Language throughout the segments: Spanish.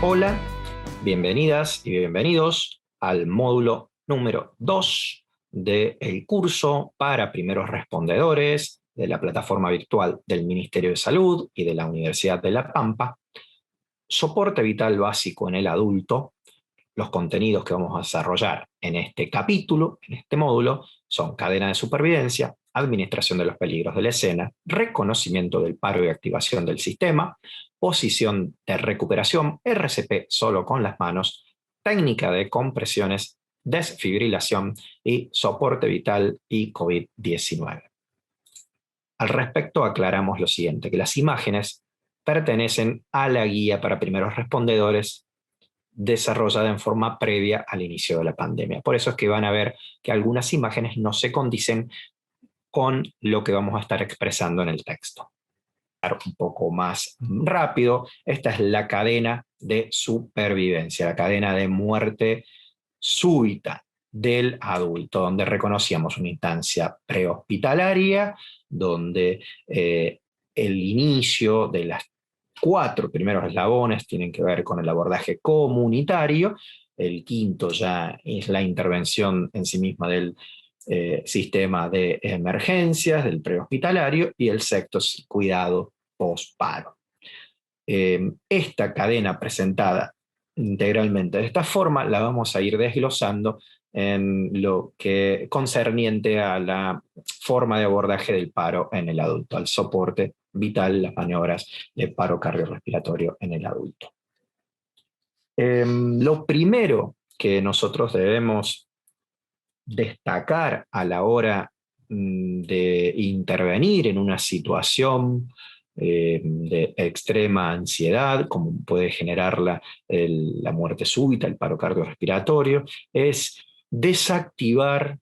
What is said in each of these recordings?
Hola, bienvenidas y bienvenidos al módulo número 2 del curso para primeros respondedores de la plataforma virtual del Ministerio de Salud y de la Universidad de La Pampa. Soporte vital básico en el adulto. Los contenidos que vamos a desarrollar en este capítulo, en este módulo, son cadena de supervivencia, administración de los peligros de la escena, reconocimiento del paro y activación del sistema, posición de recuperación, RCP solo con las manos, técnica de compresiones, desfibrilación y soporte vital y COVID-19. Al respecto, aclaramos lo siguiente, que las imágenes pertenecen a la guía para primeros respondedores desarrollada en forma previa al inicio de la pandemia. Por eso es que van a ver que algunas imágenes no se condicen con lo que vamos a estar expresando en el texto. Un poco más rápido, esta es la cadena de supervivencia, la cadena de muerte súbita del adulto, donde reconocíamos una instancia prehospitalaria, donde el inicio de las 4 primeros eslabones tienen que ver con el abordaje comunitario, el quinto ya es la intervención en sí misma del sistema de emergencias, del prehospitalario, y el sexto es cuidado post-paro. Esta cadena presentada integralmente de esta forma la vamos a ir desglosando en lo que concerniente a la forma de abordaje del paro en el adulto, al soporte vital, las maniobras de paro cardiorrespiratorio en el adulto. Lo primero que nosotros debemos destacar a la hora de intervenir en una situación de extrema ansiedad, como puede generar la muerte súbita, el paro cardiorrespiratorio, es desactivar,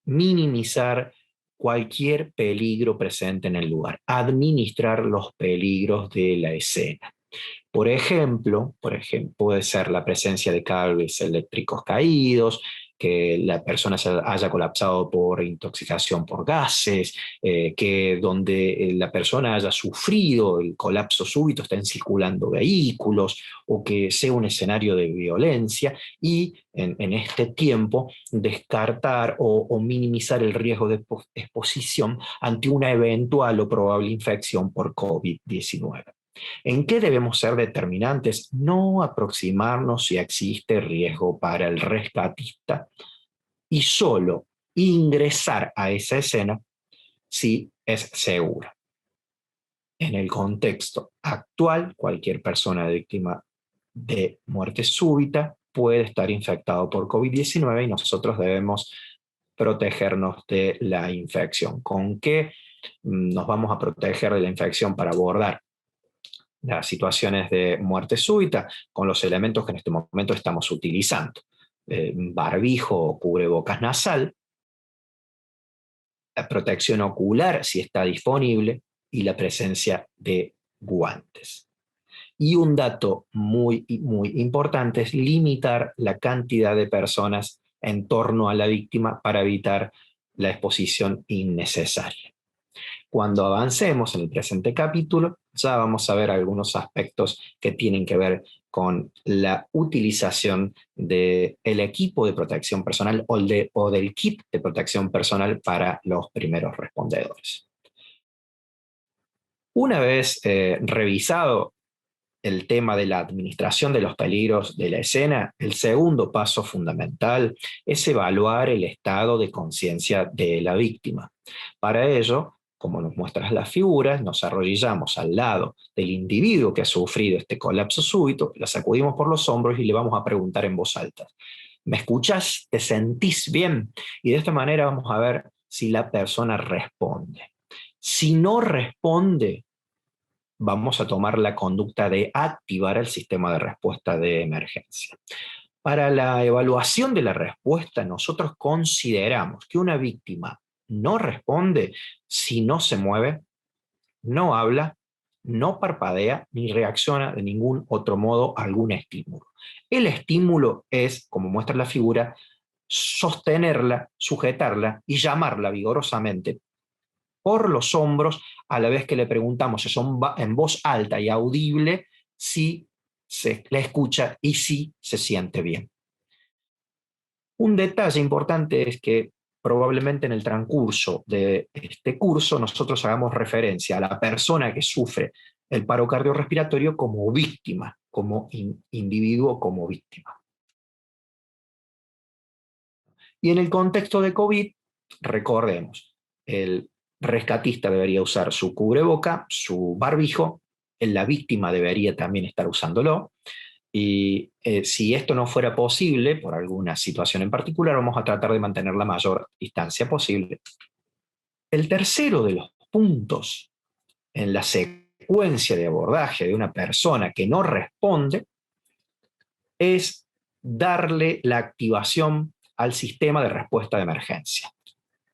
minimizar cualquier peligro presente en el lugar, administrar los peligros de la escena. Por ejemplo, puede ser la presencia de cables eléctricos caídos, que la persona se haya colapsado por intoxicación por gases, que donde la persona haya sufrido el colapso súbito, estén circulando vehículos, o que sea un escenario de violencia, y en este tiempo descartar o minimizar el riesgo de exposición ante una eventual o probable infección por COVID-19. ¿En qué debemos ser determinantes? No aproximarnos si existe riesgo para el rescatista y solo ingresar a esa escena si es segura. En el contexto actual, cualquier persona víctima de muerte súbita puede estar infectado por COVID-19 y nosotros debemos protegernos de la infección. ¿Con qué nos vamos a proteger de la infección para abordar las situaciones de muerte súbita? Con los elementos que en este momento estamos utilizando? Barbijo o cubrebocas nasal, la protección ocular si está disponible y la presencia de guantes. Y un dato muy, muy importante es limitar la cantidad de personas en torno a la víctima para evitar la exposición innecesaria. Cuando avancemos en el presente capítulo, ya vamos a ver algunos aspectos que tienen que ver con la utilización del equipo de protección personal o del kit de protección personal para los primeros respondedores. Una vez revisado el tema de la administración de los peligros de la escena, el segundo paso fundamental es evaluar el estado de conciencia de la víctima. Para ello, como nos muestran las figuras, nos arrodillamos al lado del individuo que ha sufrido este colapso súbito, la sacudimos por los hombros y le vamos a preguntar en voz alta: ¿me escuchas? ¿Te sentís bien? Y de esta manera vamos a ver si la persona responde. Si no responde, vamos a tomar la conducta de activar el sistema de respuesta de emergencia. Para la evaluación de la respuesta, nosotros consideramos que una víctima no responde si no se mueve, no habla, no parpadea ni reacciona de ningún otro modo a algún estímulo. El estímulo es, como muestra la figura, sostenerla, sujetarla y llamarla vigorosamente por los hombros, a la vez que le preguntamos en voz alta y audible si se le escucha y sí se siente bien. Un detalle importante es que probablemente en el transcurso de este curso nosotros hagamos referencia a la persona que sufre el paro cardiorrespiratorio como víctima, como individuo, como víctima. Y en el contexto de COVID, recordemos, el rescatista debería usar su cubreboca, su barbijo, la víctima debería también estar usándolo. Y si esto no fuera posible, por alguna situación en particular, vamos a tratar de mantener la mayor distancia posible. El tercero de los puntos en la secuencia de abordaje de una persona que no responde es darle la activación al sistema de respuesta de emergencia.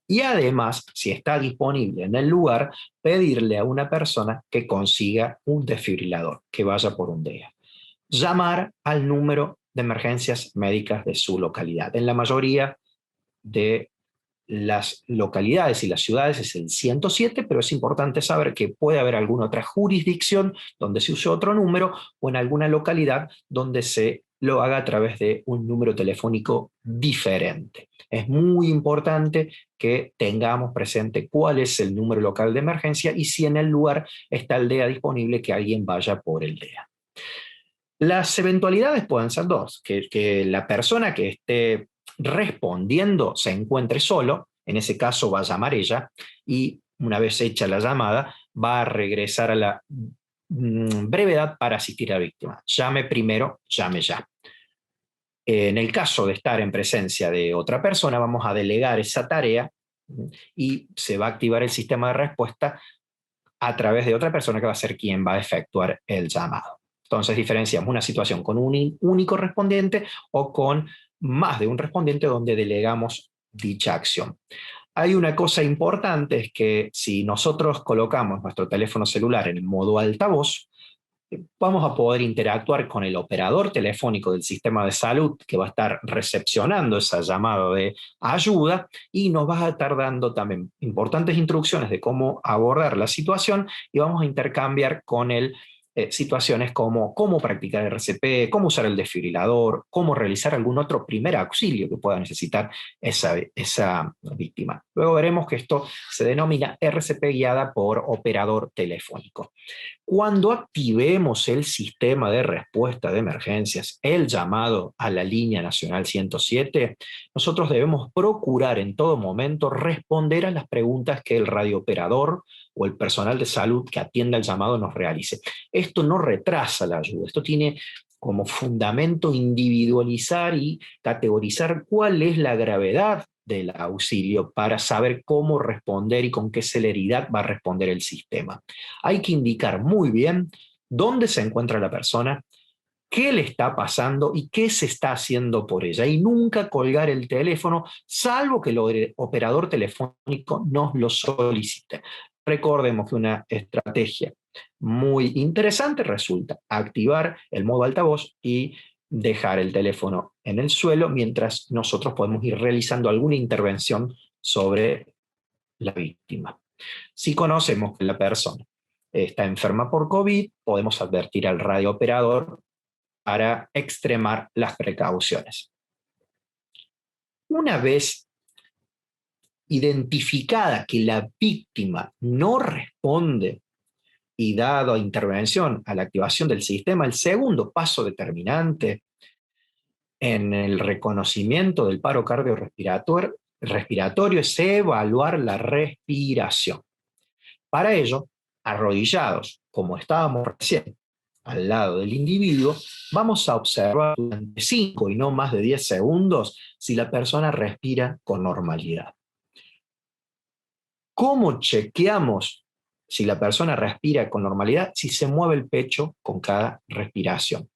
Y además, si está disponible en el lugar, pedirle a una persona que consiga un desfibrilador, que vaya por un DEA. Llamar al número de emergencias médicas de su localidad. En la mayoría de las localidades y las ciudades es el 107, pero es importante saber que puede haber alguna otra jurisdicción donde se use otro número o en alguna localidad donde se lo haga a través de un número telefónico diferente. Es muy importante que tengamos presente cuál es el número local de emergencia y si en el lugar está el DEA disponible, que alguien vaya por el DEA. Las eventualidades pueden ser dos, que la persona que esté respondiendo se encuentre solo, en ese caso va a llamar ella, y una vez hecha la llamada, va a regresar a la brevedad para asistir a la víctima. Llame primero, llame ya. En el caso de estar en presencia de otra persona, vamos a delegar esa tarea y se va a activar el sistema de respuesta a través de otra persona que va a ser quien va a efectuar el llamado. Entonces diferenciamos una situación con un único respondiente o con más de un respondiente donde delegamos dicha acción. Hay una cosa importante, es que si nosotros colocamos nuestro teléfono celular en el modo altavoz, vamos a poder interactuar con el operador telefónico del sistema de salud que va a estar recepcionando esa llamada de ayuda y nos va a estar dando también importantes instrucciones de cómo abordar la situación y vamos a intercambiar con él situaciones como cómo practicar RCP, cómo usar el desfibrilador, cómo realizar algún otro primer auxilio que pueda necesitar esa víctima. Luego veremos que esto se denomina RCP guiada por operador telefónico. Cuando activemos el sistema de respuesta de emergencias, el llamado a la línea nacional 107, nosotros debemos procurar en todo momento responder a las preguntas que el radiooperador o el personal de salud que atienda el llamado nos realice. Esto no retrasa la ayuda, esto tiene como fundamento individualizar y categorizar cuál es la gravedad del auxilio para saber cómo responder y con qué celeridad va a responder el sistema. Hay que indicar muy bien dónde se encuentra la persona, qué le está pasando y qué se está haciendo por ella. Y nunca colgar el teléfono, salvo que el operador telefónico nos lo solicite. Recordemos que una estrategia muy interesante resulta activar el modo altavoz y dejar el teléfono en el suelo mientras nosotros podemos ir realizando alguna intervención sobre la víctima. Si conocemos que la persona está enferma por COVID, podemos advertir al radiooperador para extremar las precauciones. Una vez identificada que la víctima no responde y dado intervención a la activación del sistema, el segundo paso determinante en el reconocimiento del paro cardiorrespiratorio es evaluar la respiración. Para ello, arrodillados, como estábamos recién, al lado del individuo, vamos a observar durante 5 y no más de 10 segundos si la persona respira con normalidad. ¿Cómo chequeamos si la persona respira con normalidad? Si se mueve el pecho con cada respiración.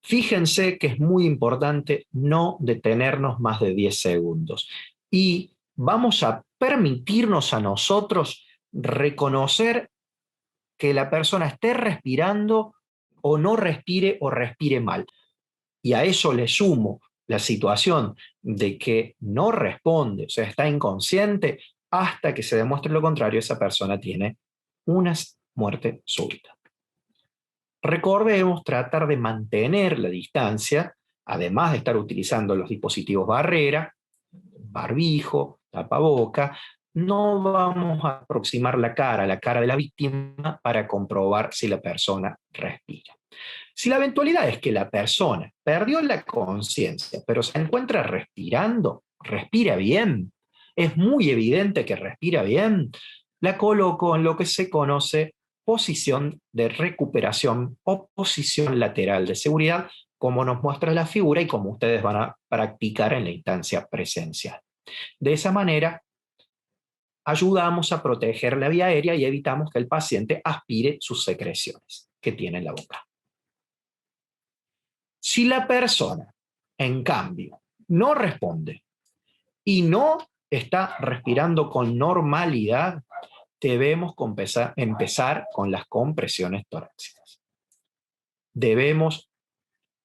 Fíjense que es muy importante no detenernos más de 10 segundos y vamos a permitirnos a nosotros reconocer que la persona esté respirando o no respire o respire mal. Y a eso le sumo la situación de que no responde, o sea, está inconsciente, hasta que se demuestre lo contrario, esa persona tiene una muerte súbita. Recordemos tratar de mantener la distancia, además de estar utilizando los dispositivos barrera, barbijo, tapaboca. No vamos a aproximar la cara a la cara de la víctima para comprobar si la persona respira. Si la eventualidad es que la persona perdió la conciencia, pero se encuentra respirando, respira bien, es muy evidente que respira bien, la coloco en lo que se conoce posición de recuperación o posición lateral de seguridad, como nos muestra la figura y como ustedes van a practicar en la instancia presencial. De esa manera, ayudamos a proteger la vía aérea y evitamos que el paciente aspire sus secreciones que tiene en la boca. Si la persona, en cambio, no responde y no está respirando con normalidad, debemos empezar con las compresiones torácicas. Debemos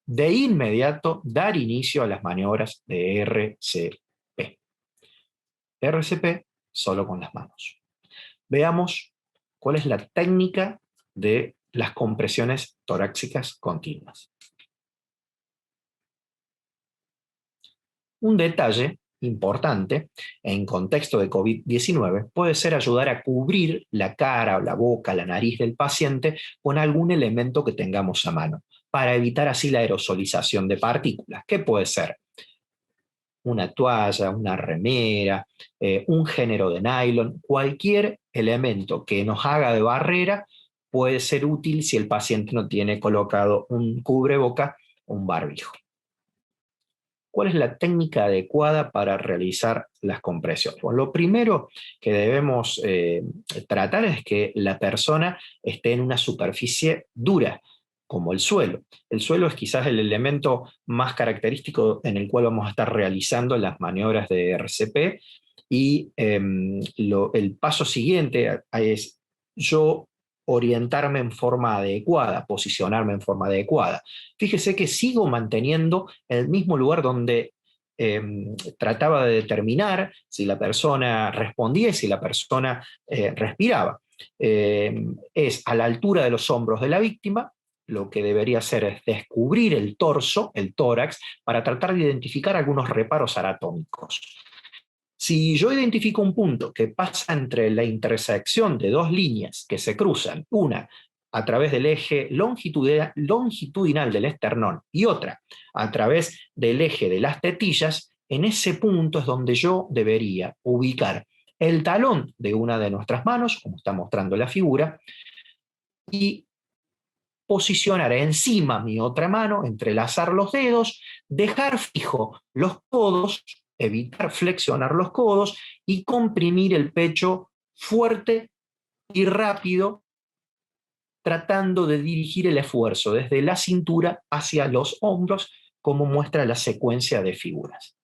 de inmediato dar inicio a las maniobras de RCP. RCP solo con las manos. Veamos cuál es la técnica de las compresiones torácicas continuas. Un detalle importante en contexto de COVID-19 puede ser ayudar a cubrir la cara, la boca, la nariz del paciente con algún elemento que tengamos a mano, para evitar así la aerosolización de partículas. ¿Qué puede ser? Una toalla, una remera, un género de nylon, cualquier elemento que nos haga de barrera puede ser útil si el paciente no tiene colocado un cubreboca o un barbijo. ¿Cuál es la técnica adecuada para realizar las compresiones? Bueno, lo primero que debemos tratar es que la persona esté en una superficie dura, como el suelo. El suelo es quizás el elemento más característico en el cual vamos a estar realizando las maniobras de RCP, y el paso siguiente es yo orientarme en forma adecuada, posicionarme en forma adecuada. Fíjese que sigo manteniendo el mismo lugar donde trataba de determinar si la persona respondía y si la persona respiraba. Es a la altura de los hombros de la víctima. Lo que debería hacer es descubrir el torso, el tórax, para tratar de identificar algunos reparos anatómicos. Si yo identifico un punto que pasa entre la intersección de dos líneas que se cruzan, una a través del eje longitudinal del esternón y otra a través del eje de las tetillas, en ese punto es donde yo debería ubicar el talón de una de nuestras manos, como está mostrando la figura, y posicionar encima mi otra mano, entrelazar los dedos, dejar fijo los codos, evitar flexionar los codos y comprimir el pecho fuerte y rápido, tratando de dirigir el esfuerzo desde la cintura hacia los hombros, como muestra la secuencia de figuras.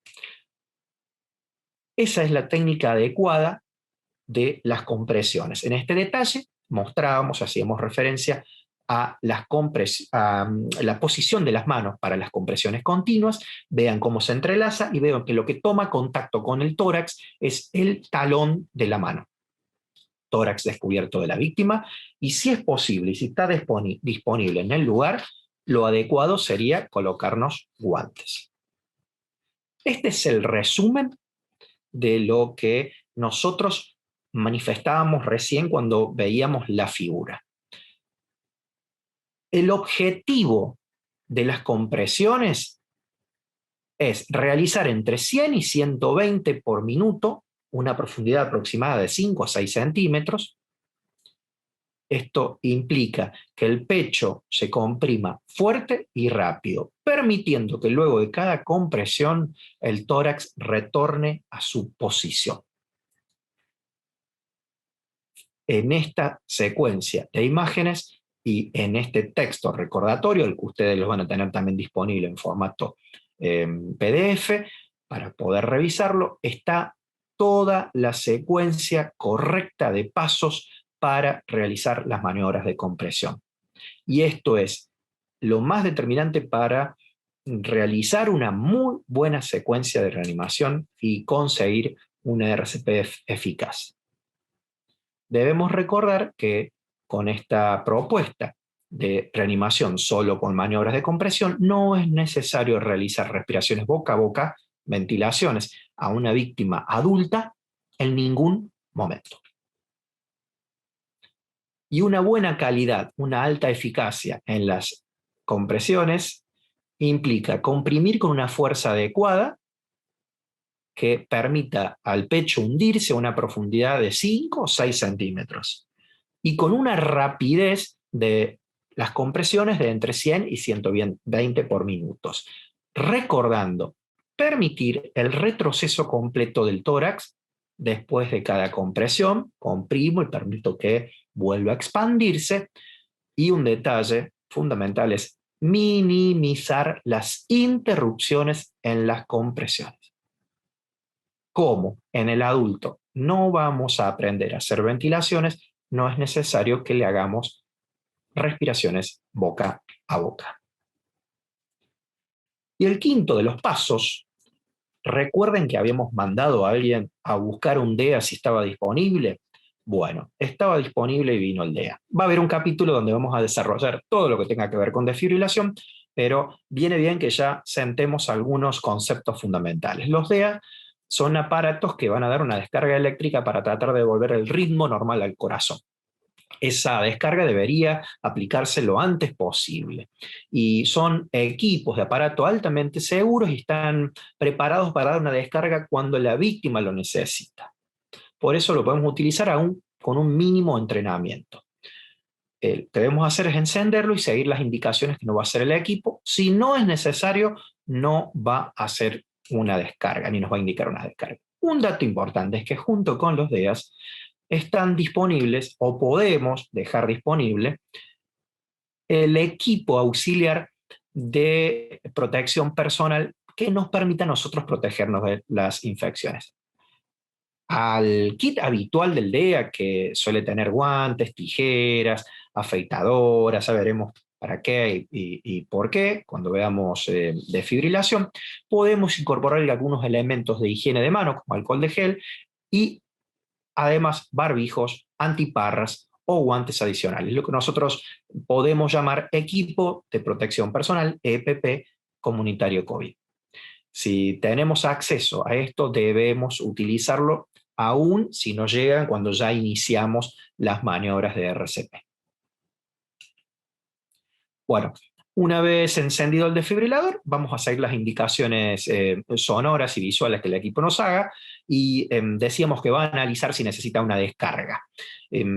Esa es la técnica adecuada de las compresiones. En este detalle mostrábamos, hacíamos referencia a la posición de las manos para las compresiones continuas. Vean cómo se entrelaza y vean que lo que toma contacto con el tórax es el talón de la mano. Tórax descubierto de la víctima, y si es posible y si está disponible en el lugar, lo adecuado sería colocarnos guantes. Este es el resumen de lo que nosotros manifestábamos recién cuando veíamos la figura. El objetivo de las compresiones es realizar entre 100 y 120 por minuto, una profundidad aproximada de 5 a 6 centímetros. Esto implica que el pecho se comprima fuerte y rápido, permitiendo que luego de cada compresión el tórax retorne a su posición. En esta secuencia de imágenes y en este texto recordatorio, el que ustedes los van a tener también disponible en formato PDF, para poder revisarlo, está toda la secuencia correcta de pasos para realizar las maniobras de compresión. Y esto es lo más determinante para realizar una muy buena secuencia de reanimación y conseguir una RCP eficaz. Debemos recordar que con esta propuesta de reanimación solo con maniobras de compresión, no es necesario realizar respiraciones boca a boca, ventilaciones a una víctima adulta en ningún momento. Y una buena calidad, una alta eficacia en las compresiones implica comprimir con una fuerza adecuada que permita al pecho hundirse a una profundidad de 5 o 6 centímetros y con una rapidez de las compresiones de entre 100 y 120 por minutos. Recordando, permitir el retroceso completo del tórax después de cada compresión, comprimo y permito que vuelva a expandirse. Y un detalle fundamental es minimizar las interrupciones en las compresiones. Como en el adulto no vamos a aprender a hacer ventilaciones, no es necesario que le hagamos respiraciones boca a boca. Y el quinto de los pasos, recuerden que habíamos mandado a alguien a buscar un DEA si estaba disponible. Bueno, estaba disponible y vino el DEA. Va a haber un capítulo donde vamos a desarrollar todo lo que tenga que ver con desfibrilación, pero viene bien que ya sentemos algunos conceptos fundamentales. Los DEA son aparatos que van a dar una descarga eléctrica para tratar de devolver el ritmo normal al corazón. Esa descarga debería aplicarse lo antes posible. Y son equipos de aparato altamente seguros y están preparados para dar una descarga cuando la víctima lo necesita. Por eso lo podemos utilizar aún con un mínimo entrenamiento. Lo que debemos hacer es encenderlo y seguir las indicaciones que nos va a hacer el equipo. Si no es necesario, no va a hacer una descarga, ni nos va a indicar una descarga. Un dato importante es que junto con los DEAs están disponibles o podemos dejar disponible el equipo auxiliar de protección personal que nos permita a nosotros protegernos de las infecciones. Al kit habitual del DEA, que suele tener guantes, tijeras, afeitadoras, ya veremos para qué y por qué, cuando veamos desfibrilación, podemos incorporar algunos elementos de higiene de mano, como alcohol de gel, y además barbijos, antiparras o guantes adicionales, lo que nosotros podemos llamar equipo de protección personal, EPP, comunitario COVID. Si tenemos acceso a esto, debemos utilizarlo aún si nos llegan cuando ya iniciamos las maniobras de RCP. Bueno, una vez encendido el desfibrilador, vamos a seguir las indicaciones sonoras y visuales que el equipo nos haga y decíamos que va a analizar si necesita una descarga.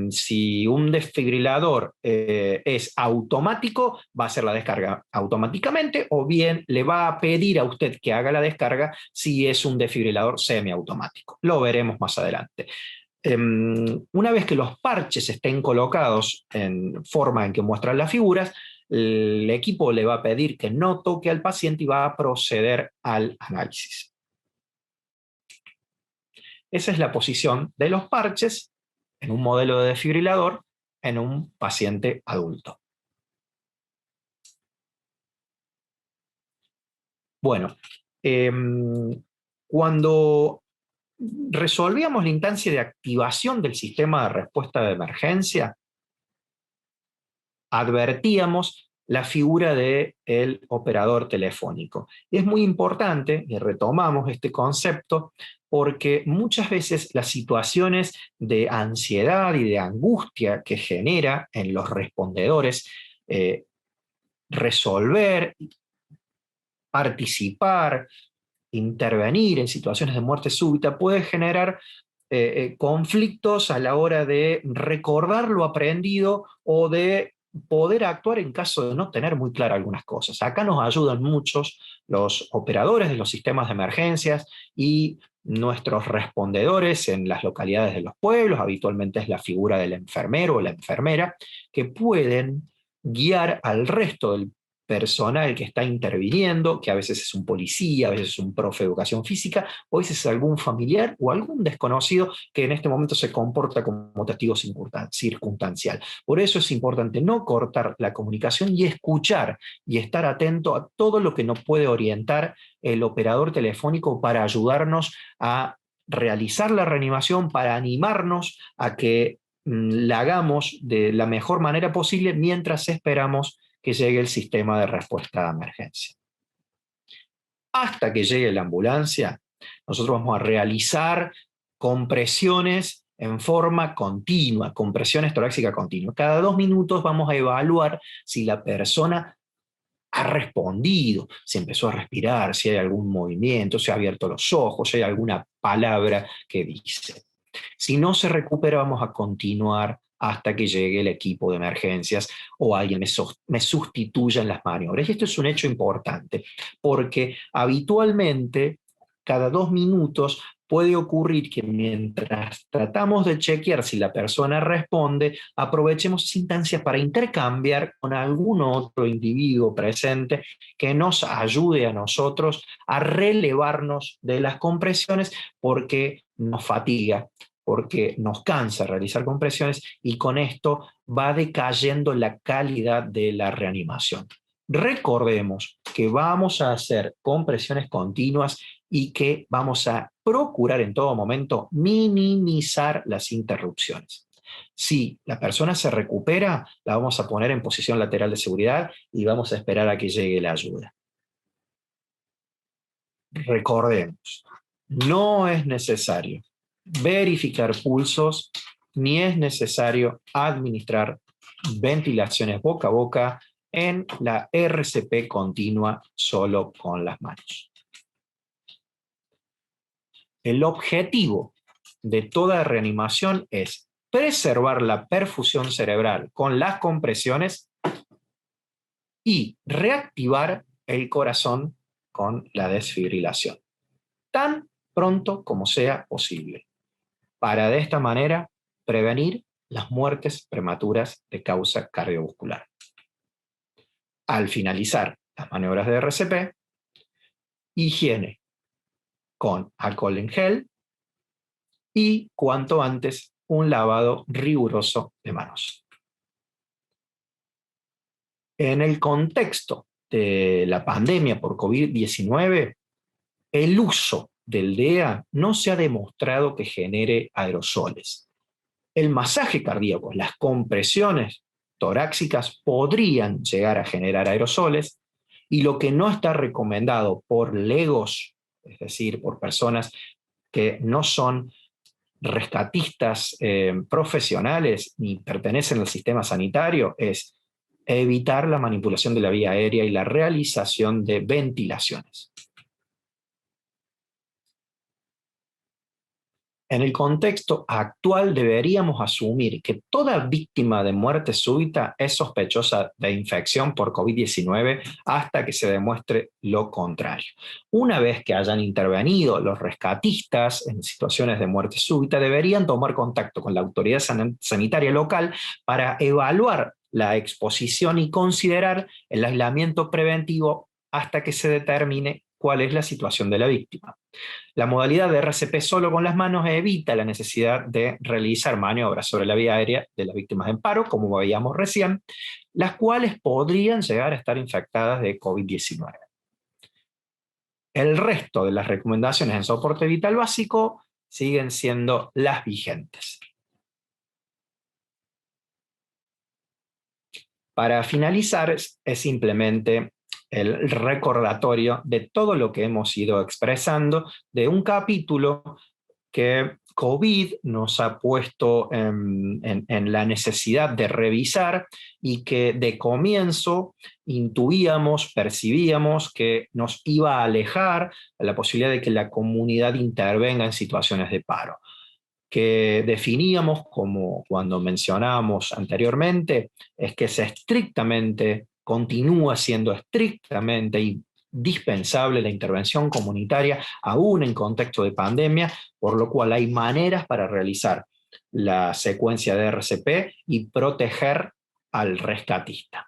Si un desfibrilador es automático, va a hacer la descarga automáticamente o bien le va a pedir a usted que haga la descarga si es un desfibrilador semiautomático. Lo veremos más adelante. Una vez que los parches estén colocados en forma en que muestran las figuras, el equipo le va a pedir que no toque al paciente y va a proceder al análisis. Esa es la posición de los parches en un modelo de desfibrilador en un paciente adulto. Bueno, cuando resolvíamos la instancia de activación del sistema de respuesta de emergencia, advertíamos la figura del operador telefónico. Y es muy importante, y retomamos este concepto, porque muchas veces las situaciones de ansiedad y de angustia que genera en los respondedores resolver, participar, intervenir en situaciones de muerte súbita puede generar conflictos a la hora de recordar lo aprendido o de poder actuar en caso de no tener muy claras algunas cosas. Acá nos ayudan muchos los operadores de los sistemas de emergencias y nuestros respondedores en las localidades de los pueblos, habitualmente es la figura del enfermero o la enfermera, que pueden guiar al resto del personal que está interviniendo, que a veces es un policía, a veces es un profe de educación física, o a veces es algún familiar o algún desconocido que en este momento se comporta como testigo circunstancial. Por eso es importante no cortar la comunicación y escuchar y estar atento a todo lo que nos puede orientar el operador telefónico para ayudarnos a realizar la reanimación, para animarnos a que la hagamos de la mejor manera posible mientras esperamos que llegue el sistema de respuesta de emergencia. Hasta que llegue la ambulancia, nosotros vamos a realizar compresiones en forma continua, compresiones torácicas continuas. Cada 2 minutos vamos a evaluar si la persona ha respondido, si empezó a respirar, si hay algún movimiento, si ha abierto los ojos, si hay alguna palabra que dice. Si no se recupera, vamos a continuar hasta que llegue el equipo de emergencias o alguien me sustituya en las maniobras. Y esto es un hecho importante, porque habitualmente, cada 2 minutos, puede ocurrir que mientras tratamos de chequear si la persona responde, aprovechemos esas instancias para intercambiar con algún otro individuo presente que nos ayude a nosotros a relevarnos de las compresiones, porque nos fatiga, porque nos cansa realizar compresiones y con esto va decayendo la calidad de la reanimación. Recordemos que vamos a hacer compresiones continuas y que vamos a procurar en todo momento minimizar las interrupciones. Si la persona se recupera, la vamos a poner en posición lateral de seguridad y vamos a esperar a que llegue la ayuda. Recordemos, no es necesario verificar pulsos, ni es necesario administrar ventilaciones boca a boca en la RCP continua solo con las manos. El objetivo de toda reanimación es preservar la perfusión cerebral con las compresiones y reactivar el corazón con la desfibrilación, tan pronto como sea posible, para de esta manera prevenir las muertes prematuras de causa cardiovascular. Al finalizar las maniobras de RCP, higiene con alcohol en gel y cuanto antes un lavado riguroso de manos. En el contexto de la pandemia por COVID-19, el uso del DEA no se ha demostrado que genere aerosoles. El masaje cardíaco, las compresiones torácicas podrían llegar a generar aerosoles, y lo que no está recomendado por legos, es decir, por personas que no son rescatistas profesionales ni pertenecen al sistema sanitario, es evitar la manipulación de la vía aérea y la realización de ventilaciones. En el contexto actual deberíamos asumir que toda víctima de muerte súbita es sospechosa de infección por COVID-19 hasta que se demuestre lo contrario. Una vez que hayan intervenido los rescatistas en situaciones de muerte súbita, deberían tomar contacto con la autoridad sanitaria local para evaluar la exposición y considerar el aislamiento preventivo hasta que se determine cuál es la situación de la víctima. La modalidad de RCP solo con las manos evita la necesidad de realizar maniobras sobre la vía aérea de las víctimas en paro, como veíamos recién, las cuales podrían llegar a estar infectadas de COVID-19. El resto de las recomendaciones en soporte vital básico siguen siendo las vigentes. Para finalizar, es simplemente el recordatorio de todo lo que hemos ido expresando, de un capítulo que COVID nos ha puesto en la necesidad de revisar y que de comienzo intuíamos, percibíamos que nos iba a alejar la posibilidad de que la comunidad intervenga en situaciones de paro, que definíamos como cuando mencionábamos anteriormente, es que continúa siendo estrictamente indispensable la intervención comunitaria, aún en contexto de pandemia, por lo cual hay maneras para realizar la secuencia de RCP y proteger al rescatista.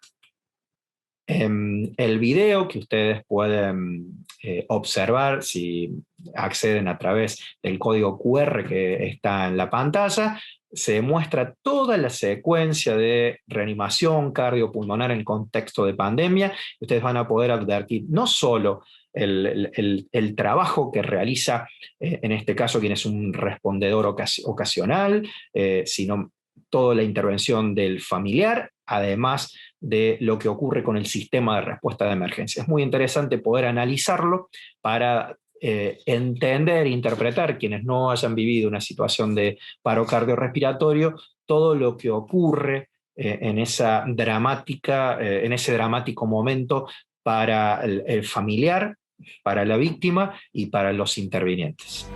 El video que ustedes pueden observar si acceden a través del código QR que está en la pantalla, se muestra toda la secuencia de reanimación cardiopulmonar en contexto de pandemia. Ustedes van a poder advertir no solo el trabajo que realiza, en este caso, quien es un respondedor ocasional, sino toda la intervención del familiar, además de lo que ocurre con el sistema de respuesta de emergencia. Es muy interesante poder analizarlo para entender e interpretar, quienes no hayan vivido una situación de paro cardiorrespiratorio, todo lo que ocurre en ese dramático momento para el familiar, para la víctima y para los intervinientes.